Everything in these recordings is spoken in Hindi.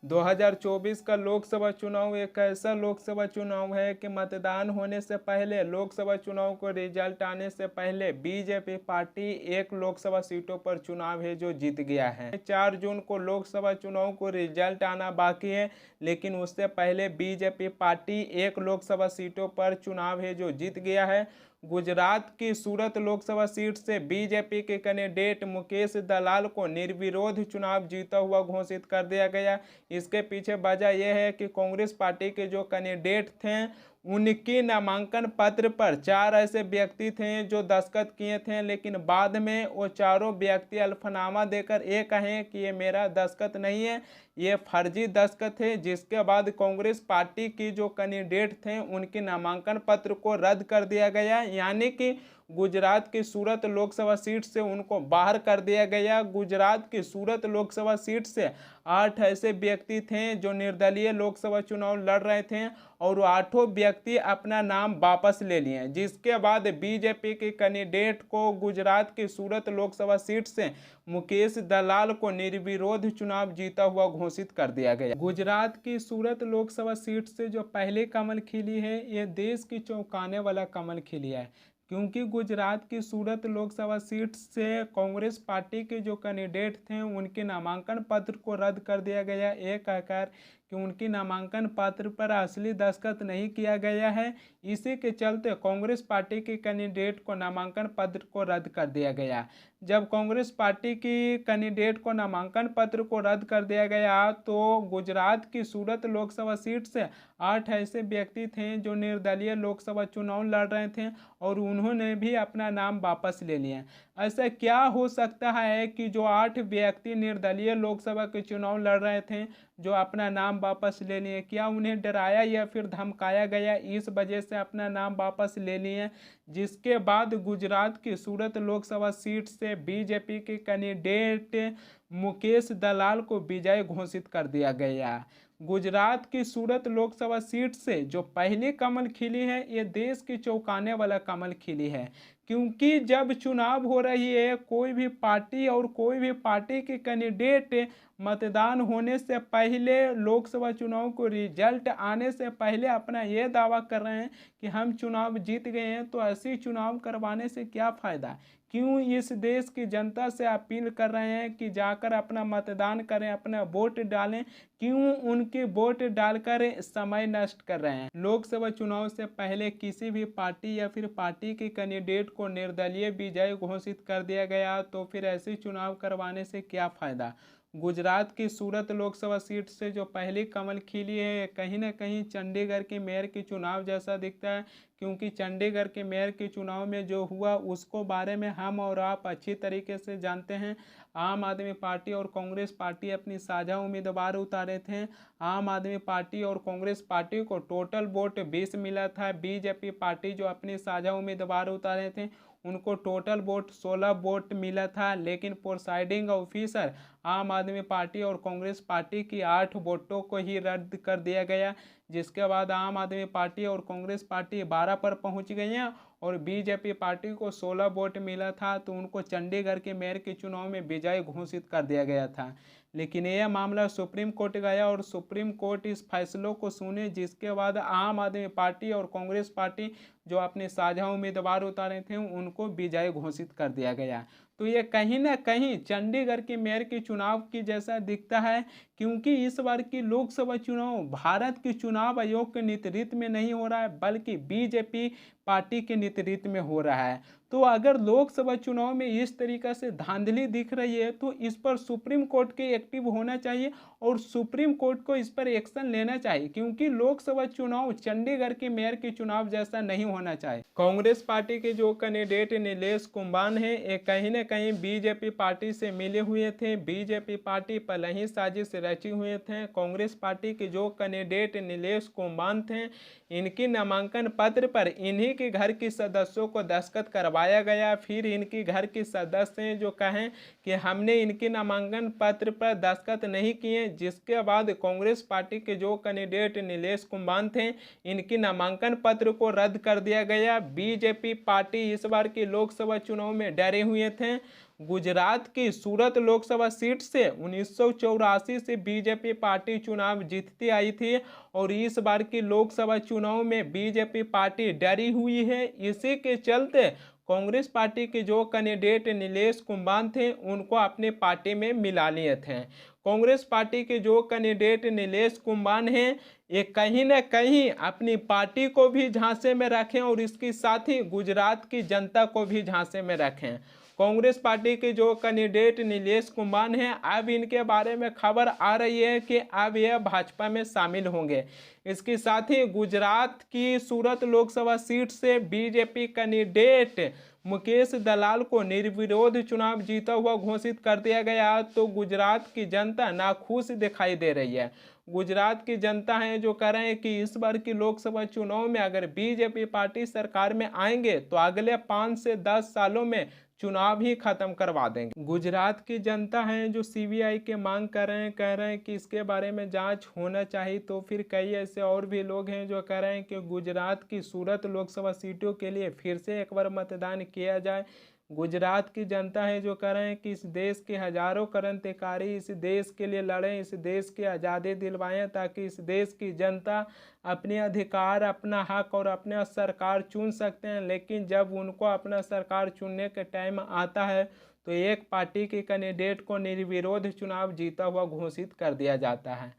2024 का लोकसभा चुनाव एक ऐसा लोकसभा चुनाव है कि मतदान होने से पहले, लोकसभा चुनाव को रिजल्ट आने से पहले बीजेपी पार्टी एक लोकसभा सीटों पर चुनाव है जो जीत गया है। 4 जून को लोकसभा चुनाव को रिजल्ट आना बाकी है, लेकिन उससे पहले बीजेपी पार्टी एक लोकसभा सीटों पर चुनाव है जो जीत गया है। गुजरात की सूरत लोकसभा सीट से बीजेपी के कैंडिडेट मुकेश दलाल को निर्विरोध चुनाव जीता हुआ घोषित कर दिया गया। इसके पीछे वजह यह है कि कांग्रेस पार्टी के जो कैंडिडेट थे उनकी नामांकन पत्र पर 4 ऐसे व्यक्ति थे जो दस्तखत किए थे, लेकिन बाद में वो चारों व्यक्ति अल्फनामा देकर ये कहें कि ये मेरा दस्तखत नहीं है, ये फर्जी दस्तखत है। जिसके बाद कांग्रेस पार्टी की जो कैंडिडेट थे उनके नामांकन पत्र को रद्द कर दिया गया, यानी कि गुजरात की सूरत लोकसभा सीट से उनको बाहर कर दिया गया। गुजरात की सूरत लोकसभा सीट से 8 ऐसे व्यक्ति थे जो निर्दलीय लोकसभा चुनाव लड़ रहे थे और 8 व्यक्ति अपना नाम वापस ले लिए। जिसके बाद बीजेपी के कैंडिडेट को गुजरात की सूरत लोकसभा सीट से मुकेश दलाल को निर्विरोध चुनाव जीता हुआ घोषित कर दिया गया। गुजरात की सूरत लोकसभा सीट से जो पहले कमल खिली है, ये देश की चौंकाने वाला कमल खिली है, क्योंकि गुजरात की सूरत लोकसभा सीट से कांग्रेस पार्टी के जो कैंडिडेट थे उनके नामांकन पत्र को रद्द कर दिया गया, ये कहकर कि उनकी नामांकन पत्र पर असली दस्तखत नहीं किया गया है। इसी के चलते कांग्रेस पार्टी के कैंडिडेट को नामांकन पत्र को रद्द कर दिया गया। जब कांग्रेस पार्टी की कैंडिडेट को नामांकन पत्र को रद्द कर दिया गया तो गुजरात की सूरत लोकसभा सीट से 8 ऐसे व्यक्ति थे जो निर्दलीय लोकसभा चुनाव लड़ रहे थे और उन्होंने भी अपना नाम वापस ले लिया। ऐसा क्या हो सकता है कि जो 8 व्यक्ति निर्दलीय लोकसभा के चुनाव लड़ रहे थे जो अपना नाम वापस ले लिए, क्या उन्हें डराया या फिर धमकाया गया, इस वजह से अपना नाम वापस ले लिए। जिसके बाद गुजरात की सूरत लोकसभा सीट से बीजेपी के कैंडिडेट मुकेश दलाल को विजय घोषित कर दिया गया। गुजरात की सूरत लोकसभा सीट से जो पहली कमल खिली है, ये देश की चौंकाने वाला कमल खिली है, क्योंकि जब चुनाव हो रही है कोई भी पार्टी और कोई भी पार्टी के कैंडिडेट मतदान होने से पहले, लोकसभा चुनाव को रिजल्ट आने से पहले अपना ये दावा कर रहे हैं कि हम चुनाव जीत गए हैं, तो ऐसी चुनाव करवाने से क्या फ़ायदा। क्यों इस देश की जनता से अपील कर रहे हैं कि जाकर अपना मतदान करें, अपना वोट डालें, क्यों उनके वोट डालकर समय नष्ट कर रहे हैं। लोकसभा चुनाव से पहले किसी भी पार्टी या फिर पार्टी के कैंडिडेट को निर्दलीय विजय घोषित कर दिया गया, तो फिर ऐसे चुनाव करवाने से क्या फ़ायदा। गुजरात की सूरत लोकसभा सीट से जो पहली कमल खिली है, कहीं ना कहीं चंडीगढ़ के मेयर के चुनाव जैसा दिखता है, क्योंकि चंडीगढ़ के मेयर के चुनाव में जो हुआ उसको बारे में हम और आप अच्छी तरीके से जानते हैं। आम आदमी पार्टी और कांग्रेस पार्टी अपनी साझा उम्मीदवार उतारे थे। आम आदमी पार्टी और कांग्रेस पार्टी को टोटल वोट 20 मिला था। बीजेपी पार्टी जो अपनी साझा उम्मीदवार उतारे थे उनको टोटल वोट 16 वोट मिला था, लेकिन प्रोसाइडिंग ऑफिसर आम आदमी पार्टी और कांग्रेस पार्टी की 8 वोटों को ही रद्द कर दिया गया। जिसके बाद आम आदमी पार्टी और कांग्रेस पार्टी 12 पर पहुंच गई हैं और बीजेपी पार्टी को 16 वोट मिला था, तो उनको चंडीगढ़ के मेयर के चुनाव में विजय घोषित कर दिया गया था। लेकिन यह मामला सुप्रीम कोर्ट गया और सुप्रीम कोर्ट इस फैसलों को सुने, जिसके बाद आम आदमी पार्टी और कांग्रेस पार्टी जो अपने साझा उम्मीदवार उतारे थे उनको विजय घोषित कर दिया गया। तो ये कहीं ना कहीं चंडीगढ़ के मेयर के चुनाव की जैसा दिखता है, क्योंकि इस बार की लोकसभा चुनाव भारत के चुनाव आयोग के नेतृत्व में नहीं हो रहा है, बल्कि बीजेपी पार्टी के नेतृत्व में हो रहा है। तो अगर लोकसभा चुनाव में इस तरीक़ा से धांधली दिख रही है तो इस पर सुप्रीम कोर्ट के एक्टिव होना चाहिए और सुप्रीम कोर्ट को इस पर एक्शन लेना चाहिए, क्योंकि लोकसभा चुनाव चंडीगढ़ के मेयर के चुनाव जैसा नहीं होना चाहिए। कांग्रेस पार्टी के जो कैंडिडेट नीलेश कुंभान है, ये कहीं ना कहीं बीजेपी पार्टी से मिले हुए थे। बीजेपी पार्टी पहले ही साजिश रचे हुए थे। कांग्रेस पार्टी के जो कैंडिडेट नीलेश कुंभान थे, इनकी नामांकन पत्र पर इन्हीं के घर के सदस्यों को दस्तखत करवाया गया। फिर इनके घर के सदस्य जो कहें कि हमने इनके नामांकन पत्र पर दस्तखत नहीं किए, जिसके बाद कांग्रेस पार्टी के जो कैंडिडेट नीलेश कुंभान थे, इनकी नामांकन पत्र को रद्द कर दिया गया। बीजेपी पार्टी इस बार के लोकसभा चुनाव में डरे हुए थे। गुजरात की सूरत लोकसभा सीट से 1984 से बीजेपी पार्टी चुनाव जीतती आई थी और इस बार की लोकसभा चुनाव में बीजेपी पार्टी डरी हुई है। इसी के चलते कांग्रेस पार्टी के जो कैंडिडेट नीलेश कुंभान थे उनको अपनी पार्टी में मिला लिए थे। कांग्रेस पार्टी के जो कैंडिडेट नीलेश कुंभान हैं ये कहीं ना कहीं अपनी पार्टी को भी झांसे में रखें और इसके साथ ही गुजरात की जनता को भी झांसे में रखें। कांग्रेस पार्टी के जो कैंडिडेट नीलेश कुंभान हैं अब इनके बारे में खबर आ रही है कि अब यह भाजपा में शामिल होंगे। इसके साथ ही गुजरात की सूरत लोकसभा सीट से बीजेपी कैंडिडेट मुकेश दलाल को निर्विरोध चुनाव जीता हुआ घोषित कर दिया गया, तो गुजरात की जनता नाखुश दिखाई दे रही है। गुजरात की जनता है जो कह रहे हैं कि इस बार की लोकसभा चुनाव में अगर बीजेपी पार्टी सरकार में आएंगे तो अगले 5 से 10 सालों में चुनाव ही खत्म करवा देंगे। गुजरात की जनता है जो सीबीआई के मांग कर रहे हैं, कह रहे हैं कि इसके बारे में जांच होना चाहिए। तो फिर कई ऐसे और भी लोग हैं जो कह रहे हैं कि गुजरात की सूरत लोकसभा सीटों के लिए फिर से एक बार मतदान किया जाए। गुजरात की जनता है जो कह रहे हैं कि इस देश के हजारों क्रांतिकारी इस देश के लिए लड़ें, इस देश की आज़ादी दिलवाएं ताकि इस देश की जनता अपने अधिकार, अपना हक और अपना सरकार चुन सकते हैं। लेकिन जब उनको अपना सरकार चुनने के टाइम आता है तो एक पार्टी के कैंडिडेट को निर्विरोध चुनाव जीता हुआ घोषित कर दिया जाता है।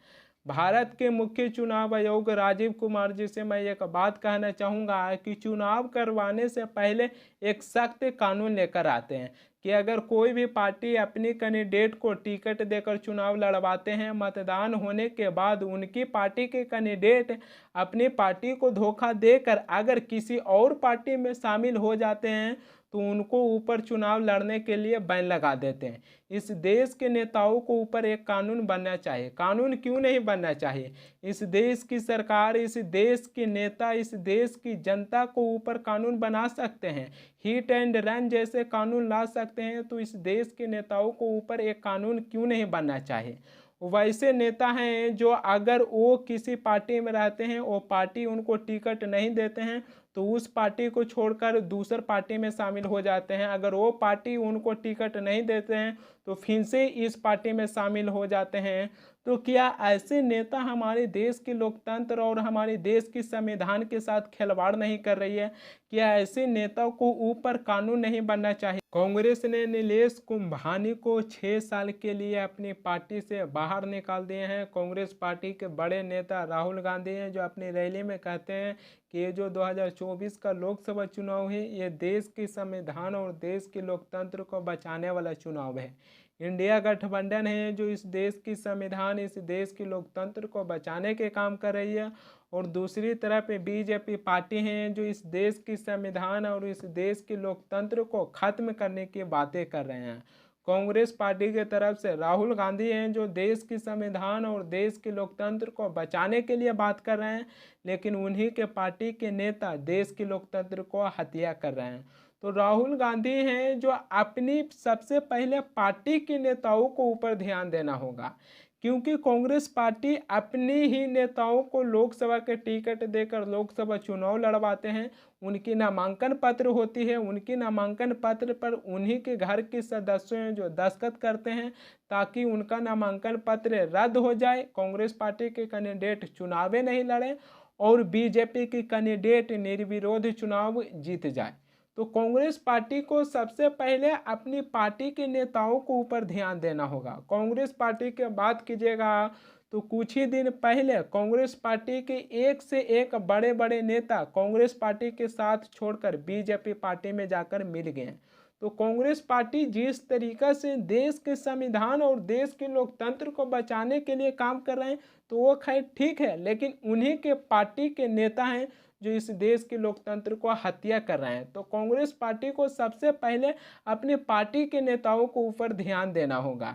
भारत के मुख्य चुनाव आयोग राजीव कुमार जी से मैं एक बात कहना चाहूँगा कि चुनाव करवाने से पहले एक सख्त कानून लेकर आते हैं कि अगर कोई भी पार्टी अपनी कैंडिडेट को टिकट देकर चुनाव लड़वाते हैं, मतदान होने के बाद उनकी पार्टी के कैंडिडेट अपनी पार्टी को धोखा देकर अगर किसी और पार्टी में शामिल हो जाते हैं तो उनको ऊपर चुनाव लड़ने के लिए बैन लगा देते हैं। इस देश के नेताओं को ऊपर एक कानून बनना चाहिए। कानून क्यों नहीं बनना चाहिए? इस देश की सरकार, इस देश के नेता, इस देश की जनता को ऊपर कानून बना सकते हैं, हिट एंड रन जैसे कानून ला सकते हैं। तो इस देश के नेताओं को ऊपर एक कानून क्यों नहीं बनना चाहिए? वैसे नेता हैं जो अगर वो किसी पार्टी में रहते हैं, वो पार्टी उनको टिकट नहीं देते हैं तो उस पार्टी को छोड़कर दूसर पार्टी में शामिल हो जाते हैं। अगर वो पार्टी उनको टिकट नहीं देते हैं तो फिर से इस पार्टी में शामिल हो जाते हैं। तो क्या ऐसे नेता हमारे देश के लोकतंत्र और हमारे देश की संविधान के साथ खिलवाड़ नहीं कर रही है? क्या ऐसे नेताओं को ऊपर कानून नहीं बनना चाहिए? कांग्रेस ने नीलेश कुंभानी को 6 साल के लिए अपनी पार्टी से बाहर निकाल दिए हैं। कांग्रेस पार्टी के बड़े नेता राहुल गांधी हैं जो अपनी रैली में कहते हैं कि ये जो 2024 का लोकसभा चुनाव है ये देश के संविधान और देश के लोकतंत्र को बचाने वाला चुनाव है। इंडिया गठबंधन है जो इस देश की संविधान, इस देश के लोकतंत्र को बचाने के काम कर रही है और दूसरी तरफ बीजेपी पार्टी है जो इस देश की संविधान और इस देश के लोकतंत्र को खत्म करने की बातें कर रहे हैं। कांग्रेस पार्टी के तरफ से राहुल गांधी हैं जो देश की संविधान और देश के लोकतंत्र को बचाने के लिए बात कर रहे हैं, लेकिन उन्हीं के पार्टी के नेता देश के लोकतंत्र को हत्या कर रहे हैं। तो राहुल गांधी हैं जो अपनी सबसे पहले पार्टी के नेताओं को ऊपर ध्यान देना होगा, क्योंकि कांग्रेस पार्टी अपने ही नेताओं को लोकसभा के टिकट देकर लोकसभा चुनाव लड़वाते हैं। उनकी नामांकन पत्र होती है, उनकी नामांकन पत्र पर उन्हीं के घर के सदस्यों हैं जो दस्तखत करते हैं ताकि उनका नामांकन पत्र रद्द हो जाए, कांग्रेस पार्टी के कैंडिडेट चुनाव नहीं लड़े और बीजेपी की कैंडिडेट निर्विरोध चुनाव जीत जाए। तो कांग्रेस पार्टी को सबसे पहले अपनी पार्टी के नेताओं को ऊपर ध्यान देना होगा। कांग्रेस पार्टी की बात कीजिएगा तो कुछ ही दिन पहले कांग्रेस पार्टी के एक से एक बड़े बड़े नेता कांग्रेस पार्टी के साथ छोड़कर बीजेपी पार्टी में जाकर मिल गए। तो कांग्रेस पार्टी जिस तरीका से देश के संविधान और देश के लोकतंत्र को बचाने के लिए काम कर रहे हैं तो वो खैर ठीक है, लेकिन उन्हीं के पार्टी के नेता हैं जो इस देश के लोकतंत्र को हत्या कर रहे हैं। तो कांग्रेस पार्टी को सबसे पहले अपनी पार्टी के नेताओं को ऊपर ध्यान देना होगा।